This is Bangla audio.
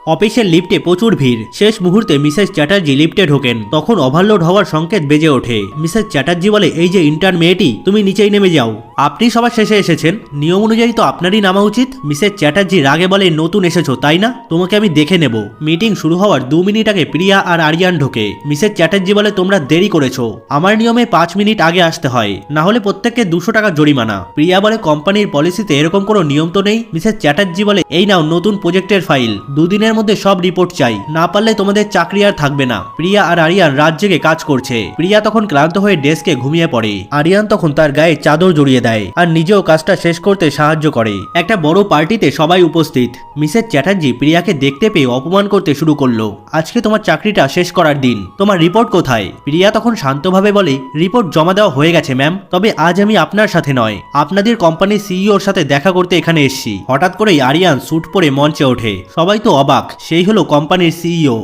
অফিসের লিফটে প্রচুর ভিড়। শেষ মুহূর্তে মিসেস চ্যাটার্জি লিফটে ঢোকেন, তখন ওভারলোড হওয়ার সংকেত বেজে ওঠে। মিসেস চ্যাটার্জি বলে, এই যে ইন্টার্ন মেয়েটি, তুমি নিচেই নেমে যাও। আপনি সবার শেষে এসেছেন, নিয়ম অনুযায়ী তো আপনারই নামা উচিত। মিসেস চ্যাটার্জি রাগে বলে, নতুন এসেছো তাই না, তোমাকে আমি দেখে নেব। মিটিং শুরু হওয়ার 2 মিনিট আগে প্রিয়া আর আরিয়ান ঢোকে। মিসেস চ্যাটার্জি বলে, তোমরা দেরি করেছো, আমার নিয়মে 5 মিনিট আগে আসতে হয়, না হলে প্রত্যেককে 200 টাকা জরিমানা। প্রিয়া বলে, কোম্পানির পলিসিতে এরকম কোনো নিয়ম তো নেই। মিসেস চ্যাটার্জি বলে, এই নাও নতুন প্রজেক্টের ফাইল, 2 দিনের মধ্যে সব রিপোর্ট চাই, না পারলে তোমাদের চাকরি আর থাকবে না। প্রিয়া আর আরিয়ান রাত জেগে কাজ করছে। প্রিয়া তখন ক্লান্ত হয়ে ডেস্কে ঘুমিয়ে পড়ে। আরিয়ান তখন তার গায়ে চাদর জড়িয়ে দেয় আর নিজেও কাজটা শেষ করতে সাহায্য করে। একটা বড় পার্টিতে সবাই উপস্থিত। মিসেস চ্যাটার্জি প্রিয়াকে দেখতে পেয়ে অপমান করতে শুরু করলো। আজকে তোমার চাকরিটা শেষ করার দিন, তোমার রিপোর্ট কোথায়? প্রিয়া তখন শান্তভাবে বলে, রিপোর্ট জমা দেওয়া হয়ে গেছে ম্যাম, তবে আজ আমি আপনার সাথে নয়, আপনাদের কোম্পানির সিইওর সাথে দেখা করতে এখানে এসেছি। হঠাৎ করেই আরিয়ান স্যুট পরে মঞ্চে ওঠে। সবাই তো অবাক, সেই হলো কোম্পানির সিইও।